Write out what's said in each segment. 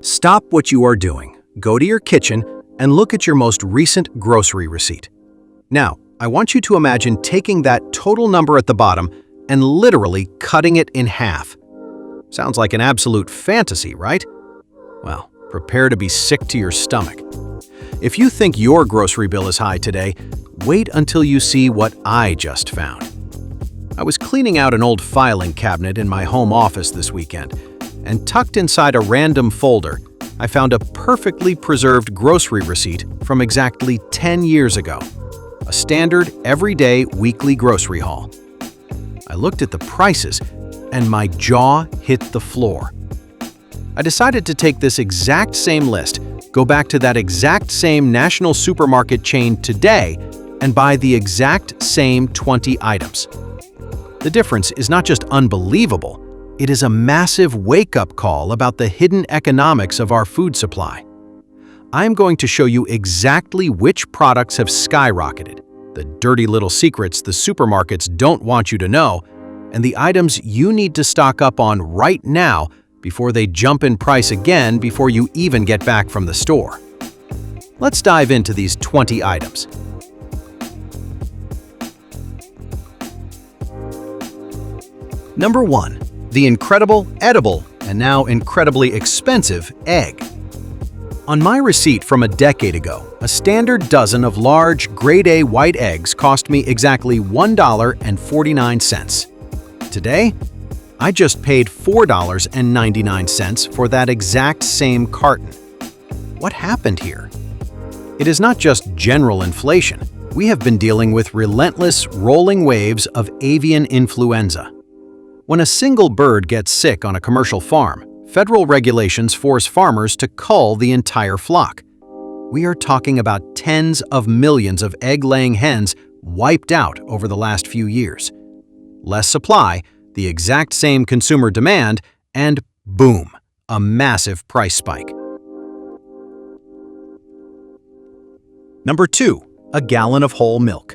Stop what you are doing, go to your kitchen, and look at your most recent grocery receipt. Now, I want you to imagine taking that total number at the bottom and literally cutting it in half. Sounds like an absolute fantasy, right? Well, prepare to be sick to your stomach. If you think your grocery bill is high today, wait until you see what I just found. I was cleaning out an old filing cabinet in my home office this weekend, and tucked inside a random folder, I found a perfectly preserved grocery receipt from exactly 10 years ago. A standard, everyday, weekly grocery haul. I looked at the prices, and my jaw hit the floor. I decided to take this exact same list, go back to that exact same national supermarket chain today, and buy the exact same 20 items. The difference is not just unbelievable, it is a massive wake-up call about the hidden economics of our food supply. I'm going to show you exactly which products have skyrocketed, the dirty little secrets the supermarkets don't want you to know, and the items you need to stock up on right now before they jump in price again before you even get back from the store. Let's dive into these 20 items. Number 1. The incredible, edible, and now incredibly expensive egg. On my receipt from a decade ago, a standard dozen of large, grade A white eggs cost me exactly $1.49. Today, I just paid $4.99 for that exact same carton. What happened here? It is not just general inflation. We have been dealing with relentless, rolling waves of avian influenza. When a single bird gets sick on a commercial farm, federal regulations force farmers to cull the entire flock. We are talking about tens of millions of egg-laying hens wiped out over the last few years. Less supply, the exact same consumer demand, and boom, a massive price spike. Number 2. A gallon of whole milk.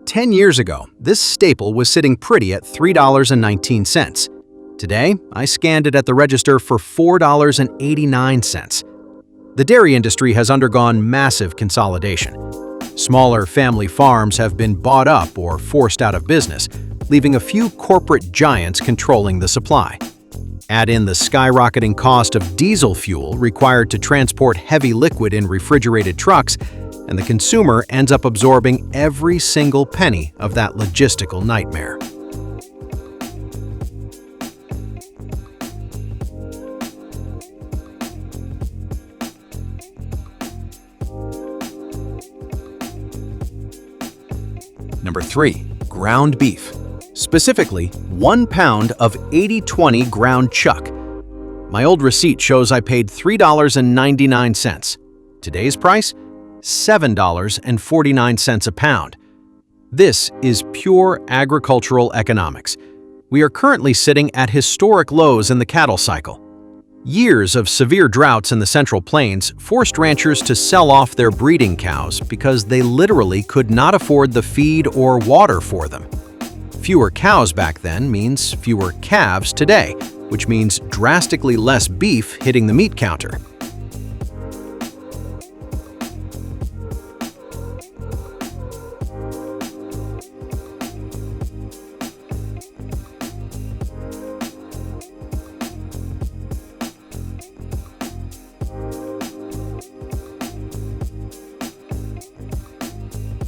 10 years ago, this staple was sitting pretty at $3.19. Today, I scanned it at the register for $4.89. The dairy industry has undergone massive consolidation. Smaller family farms have been bought up or forced out of business, leaving a few corporate giants controlling the supply. Add in the skyrocketing cost of diesel fuel required to transport heavy liquid in refrigerated trucks, and the consumer ends up absorbing every single penny of that logistical nightmare. Number 3. Ground beef. Specifically, 1 pound of 80/20 ground chuck. My old receipt shows I paid $3.99. Today's price? $7.49 a pound. This is pure agricultural economics. We are currently sitting at historic lows in the cattle cycle. Years of severe droughts in the Central Plains forced ranchers to sell off their breeding cows because they literally could not afford the feed or water for them. Fewer cows back then means fewer calves today, which means drastically less beef hitting the meat counter.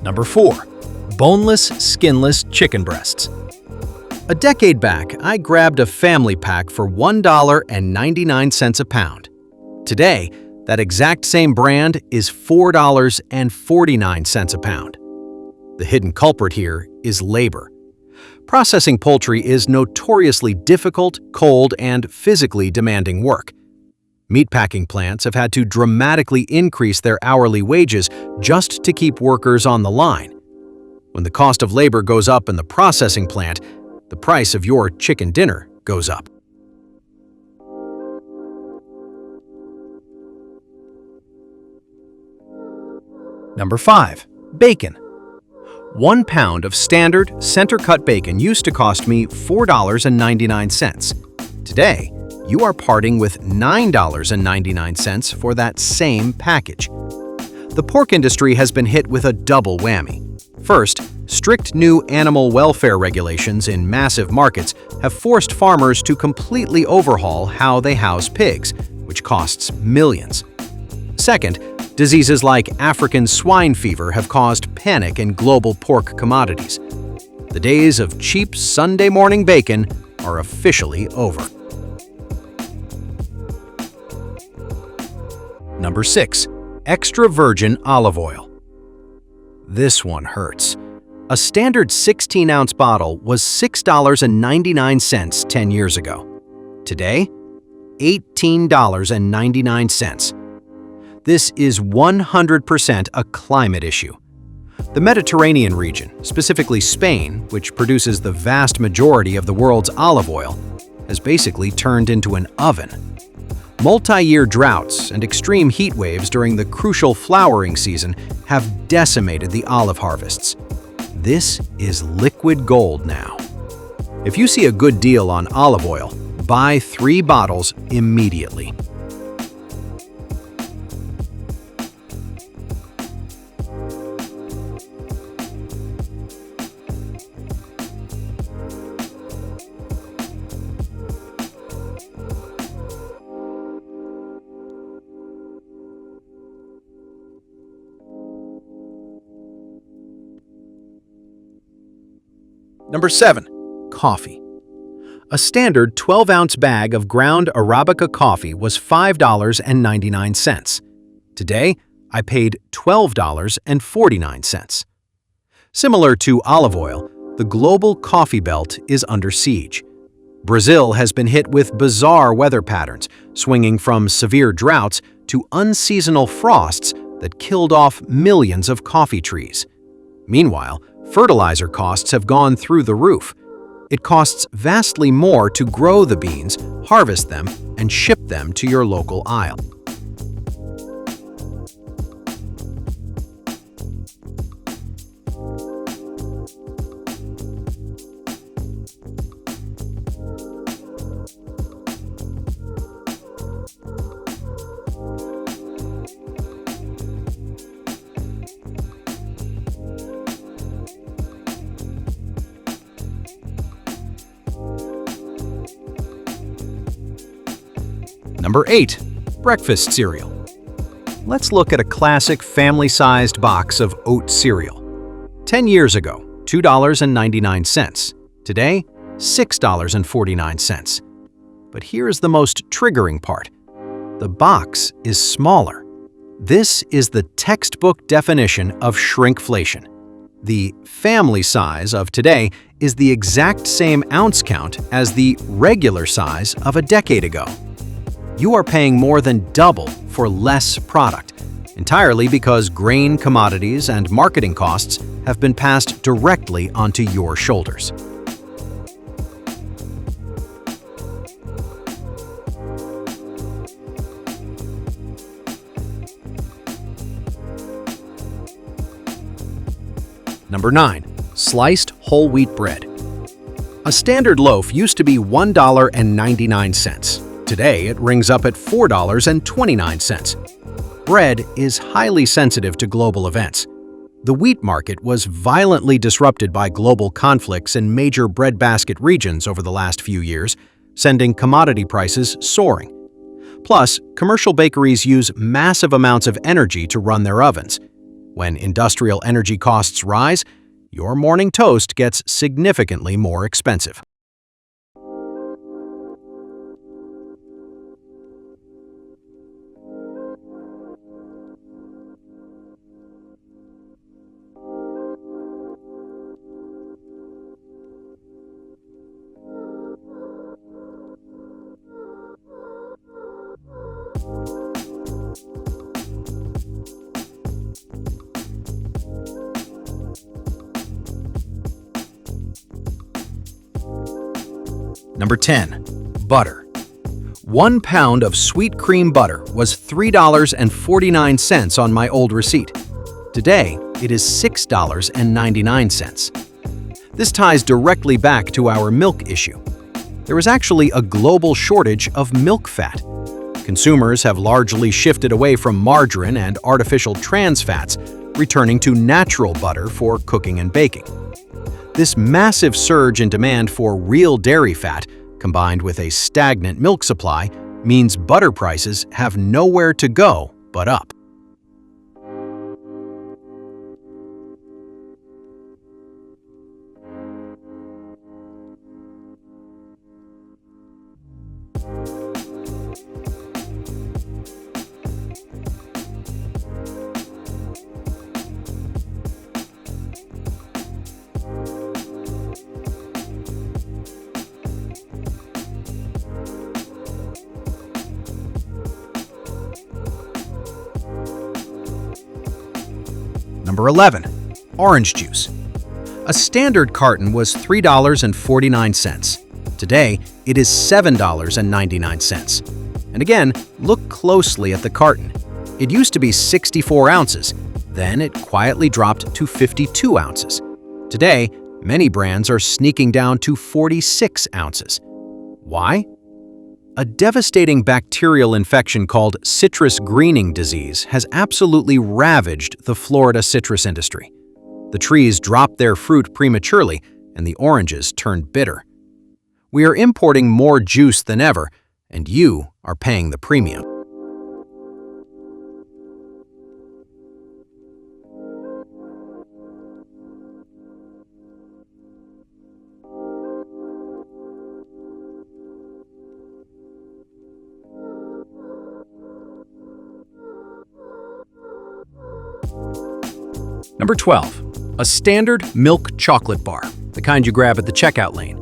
Number 4. Boneless, skinless chicken breasts. A decade back, I grabbed a family pack for $1.99 a pound. Today, that exact same brand is $4.49 a pound. The hidden culprit here is labor. Processing poultry is notoriously difficult, cold, and physically demanding work. Meatpacking plants have had to dramatically increase their hourly wages just to keep workers on the line. When the cost of labor goes up in the processing plant, the price of your chicken dinner goes up. Number 5. Bacon. 1 pound of standard, center-cut bacon used to cost me $4.99. Today, you are parting with $9.99 for that same package. The pork industry has been hit with a double whammy. First, strict new animal welfare regulations in massive markets have forced farmers to completely overhaul how they house pigs, which costs millions. Second, diseases like African swine fever have caused panic in global pork commodities. The days of cheap Sunday morning bacon are officially over. Number 6. Extra virgin olive oil. This one hurts. A standard 16-ounce bottle was $6.99 10 years ago. Today, $18.99. This is 100% a climate issue. The Mediterranean region, specifically Spain, which produces the vast majority of the world's olive oil, has basically turned into an oven. Multi-year droughts and extreme heat waves during the crucial flowering season have decimated the olive harvests. This is liquid gold now. If you see a good deal on olive oil, buy 3 bottles immediately. Number 7. Coffee. A standard 12-ounce bag of ground Arabica coffee was $5.99. Today, I paid $12.49. Similar to olive oil, the global coffee belt is under siege. Brazil has been hit with bizarre weather patterns, swinging from severe droughts to unseasonal frosts that killed off millions of coffee trees. Meanwhile, fertilizer costs have gone through the roof. It costs vastly more to grow the beans, harvest them, and ship them to your local aisle. Number 8. Breakfast cereal. Let's look at a classic family-sized box of oat cereal. 10 years ago, $2.99. Today, $6.49. But here's the most triggering part. The box is smaller. This is the textbook definition of shrinkflation. The family size of today is the exact same ounce count as the regular size of a decade ago. You are paying more than double for less product, entirely because grain commodities and marketing costs have been passed directly onto your shoulders. Number 9. Sliced whole wheat bread. A standard loaf used to be $1.99. Today, it rings up at $4.29. Bread is highly sensitive to global events. The wheat market was violently disrupted by global conflicts in major breadbasket regions over the last few years, sending commodity prices soaring. Plus, commercial bakeries use massive amounts of energy to run their ovens. When industrial energy costs rise, your morning toast gets significantly more expensive. Number 10. Butter. 1 pound of sweet cream butter was $3.49 on my old receipt. Today, it is $6.99. This ties directly back to our milk issue. There is actually a global shortage of milk fat. Consumers have largely shifted away from margarine and artificial trans fats, returning to natural butter for cooking and baking. This massive surge in demand for real dairy fat, combined with a stagnant milk supply, means butter prices have nowhere to go but up. Number 11. Orange juice. A standard carton was $3.49. Today, it is $7.99. And again, look closely at the carton. It used to be 64 ounces. Then it quietly dropped to 52 ounces. Today, many brands are sneaking down to 46 ounces. Why? A devastating bacterial infection called citrus greening disease has absolutely ravaged the Florida citrus industry. The trees drop their fruit prematurely, and the oranges turn bitter. We are importing more juice than ever, and you are paying the premium. Number 12. A standard milk chocolate bar, the kind you grab at the checkout lane.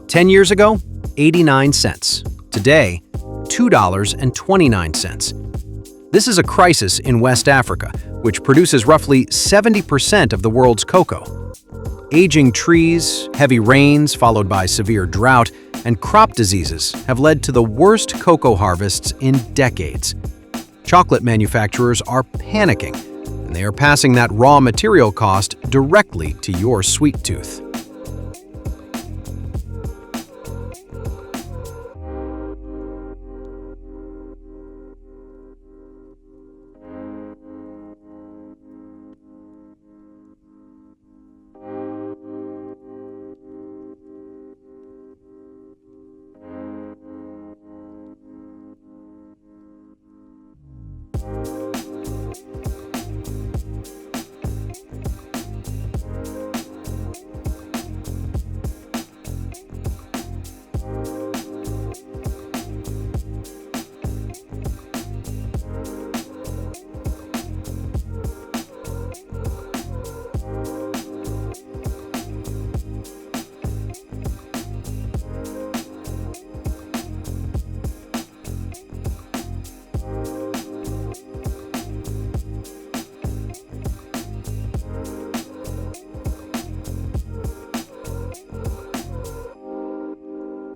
10 years ago, 89 cents. Today, $2.29. This is a crisis in West Africa, which produces roughly 70% of the world's cocoa. Aging trees, heavy rains followed by severe drought, and crop diseases have led to the worst cocoa harvests in decades. Chocolate manufacturers are panicking, and they are passing that raw material cost directly to your sweet tooth.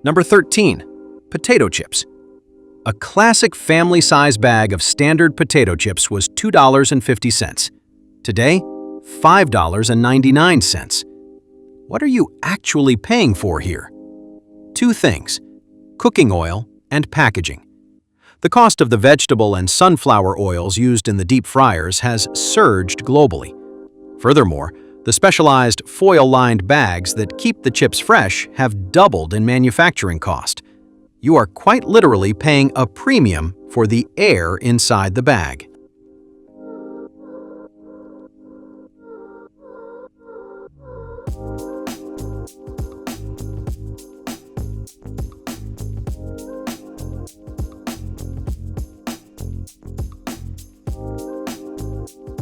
Number 13. Potato chips. A classic family-size bag of standard potato chips was $2.50. Today, $5.99. What are you actually paying for here? Two things: cooking oil and packaging. The cost of the vegetable and sunflower oils used in the deep fryers has surged globally. Furthermore, the specialized foil-lined bags that keep the chips fresh have doubled in manufacturing cost. You are quite literally paying a premium for the air inside the bag.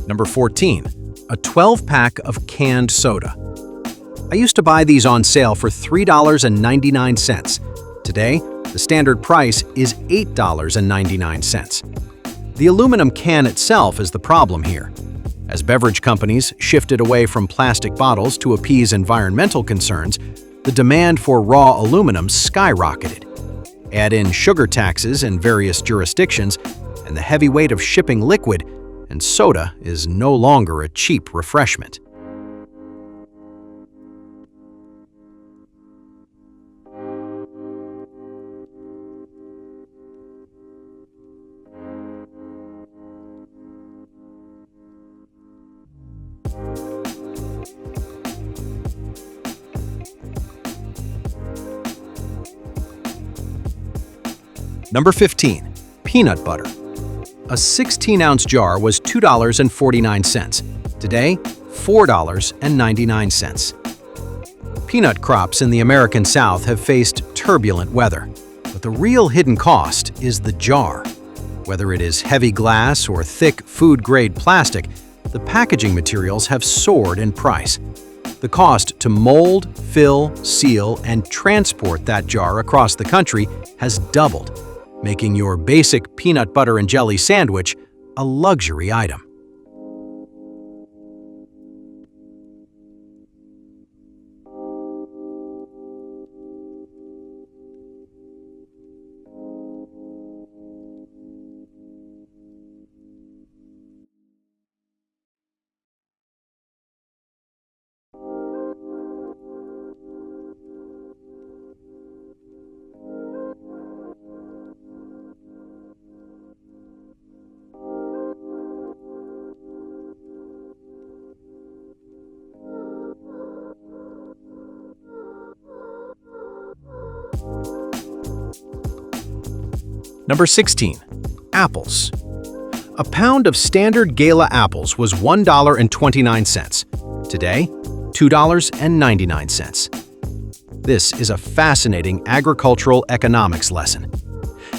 Number 14. A 12-pack of canned soda. I used to buy these on sale for $3.99. Today, the standard price is $8.99. The aluminum can itself is the problem here. As beverage companies shifted away from plastic bottles to appease environmental concerns, the demand for raw aluminum skyrocketed. Add in sugar taxes in various jurisdictions, and the heavy weight of shipping liquid, and soda is no longer a cheap refreshment. Number 15. Peanut butter. A 16-ounce jar was $2.49. Today, $4.99. Peanut crops in the American South have faced turbulent weather, but the real hidden cost is the jar. Whether it is heavy glass or thick food-grade plastic, the packaging materials have soared in price. The cost to mold, fill, seal, and transport that jar across the country has doubled, making your basic peanut butter and jelly sandwich a luxury item. Number 16. Apples. A pound of standard Gala apples was $1.29. Today, $2.99. This is a fascinating agricultural economics lesson.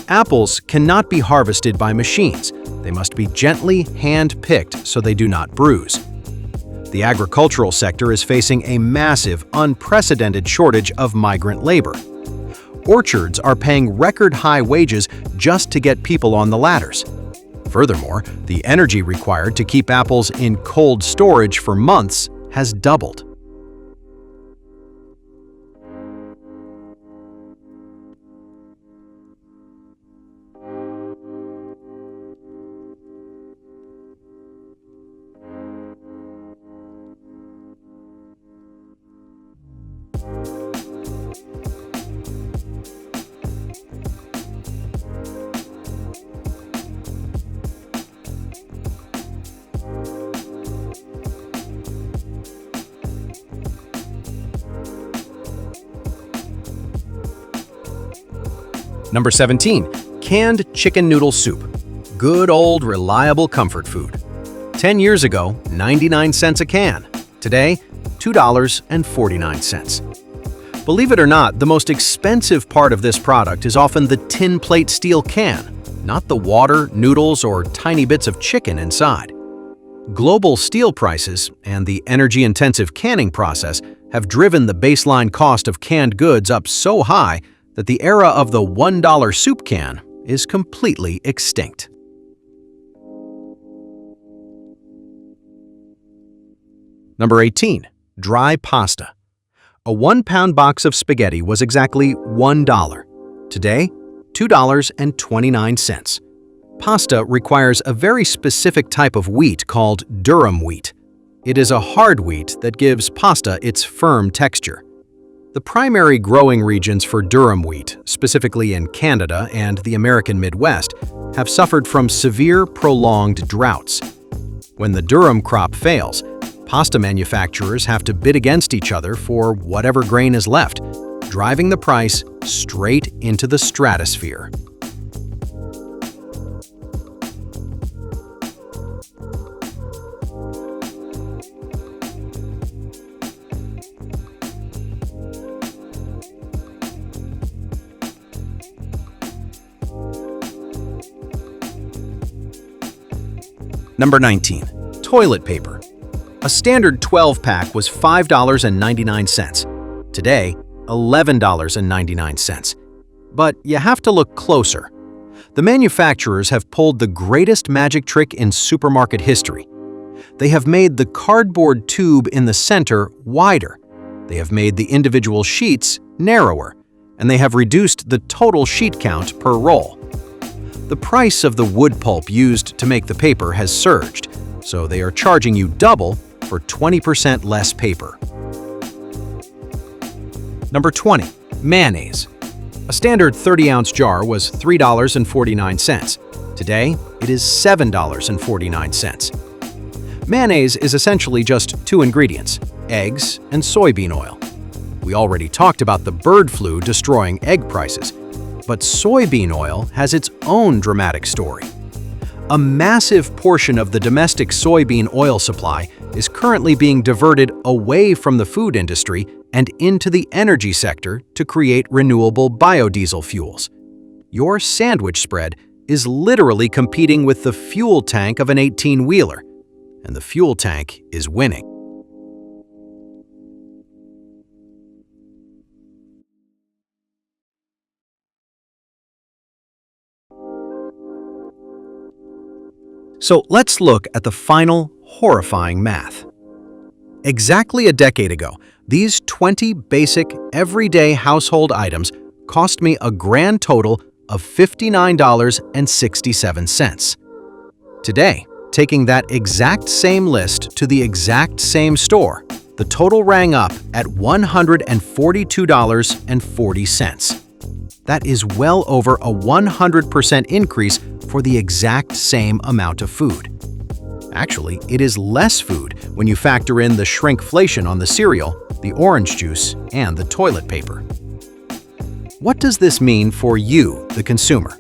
Apples cannot be harvested by machines. They must be gently hand-picked so they do not bruise. The agricultural sector is facing a massive, unprecedented shortage of migrant labor. Orchards are paying record-high wages just to get people on the ladders. Furthermore, the energy required to keep apples in cold storage for months has doubled. Number 17. Canned chicken noodle soup. Good old reliable comfort food. 10 years ago, 99 cents a can. Today, $2.49. Believe it or not, the most expensive part of this product is often the tin plate steel can, not the water, noodles, or tiny bits of chicken inside. Global steel prices and the energy-intensive canning process have driven the baseline cost of canned goods up so high that the era of the $1 soup can is completely extinct. Number 18. Dry pasta. A 1-pound box of spaghetti was exactly $1. Today, $2.29. Pasta requires a very specific type of wheat called durum wheat. It is a hard wheat that gives pasta its firm texture. The primary growing regions for durum wheat, specifically in Canada and the American Midwest, have suffered from severe, prolonged droughts. When the durum crop fails, pasta manufacturers have to bid against each other for whatever grain is left, driving the price straight into the stratosphere. Number 19. Toilet paper. A standard 12-pack was $5.99. Today, $11.99. But you have to look closer. The manufacturers have pulled the greatest magic trick in supermarket history. They have made the cardboard tube in the center wider. They have made the individual sheets narrower, and they have reduced the total sheet count per roll. The price of the wood pulp used to make the paper has surged, so they are charging you double for 20% less paper. Number 20. Mayonnaise. A standard 30-ounce jar was $3.49. Today, it is $7.49. Mayonnaise is essentially just two ingredients, eggs and soybean oil. We already talked about the bird flu destroying egg prices, But soybean oil has its own dramatic story. A massive portion of the domestic soybean oil supply is currently being diverted away from the food industry and into the energy sector to create renewable biodiesel fuels. Your sandwich spread is literally competing with the fuel tank of an 18-wheeler, and the fuel tank is winning. So let's look at the final horrifying math. Exactly a decade ago, these 20 basic, everyday household items cost me a grand total of $59.67. Today, taking that exact same list to the exact same store, the total rang up at $142.40. That is well over a 100% increase for the exact same amount of food. Actually, it is less food when you factor in the shrinkflation on the cereal, the orange juice, and the toilet paper. What does this mean for you, the consumer?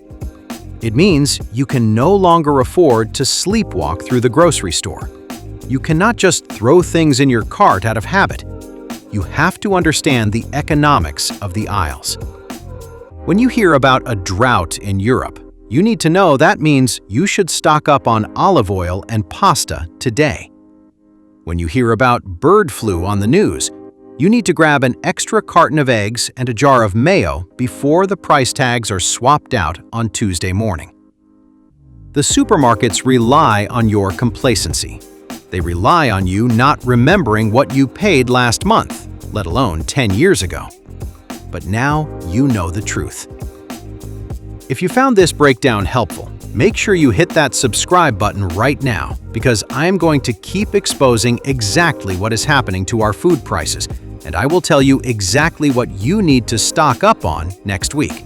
It means you can no longer afford to sleepwalk through the grocery store. You cannot just throw things in your cart out of habit. You have to understand the economics of the aisles. When you hear about a drought in Europe, you need to know that means you should stock up on olive oil and pasta today. When you hear about bird flu on the news, you need to grab an extra carton of eggs and a jar of mayo before the price tags are swapped out on Tuesday morning. The supermarkets rely on your complacency. They rely on you not remembering what you paid last month, let alone 10 years ago. But now you know the truth. If you found this breakdown helpful, make sure you hit that subscribe button right now, because I'm going to keep exposing exactly what is happening to our food prices, and I will tell you exactly what you need to stock up on next week.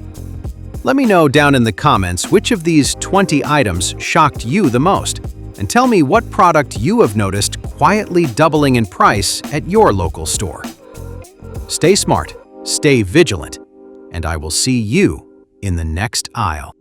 Let me know down in the comments which of these 20 items shocked you the most, and tell me what product you have noticed quietly doubling in price at your local store. Stay smart, stay vigilant, and I will see you in the next aisle.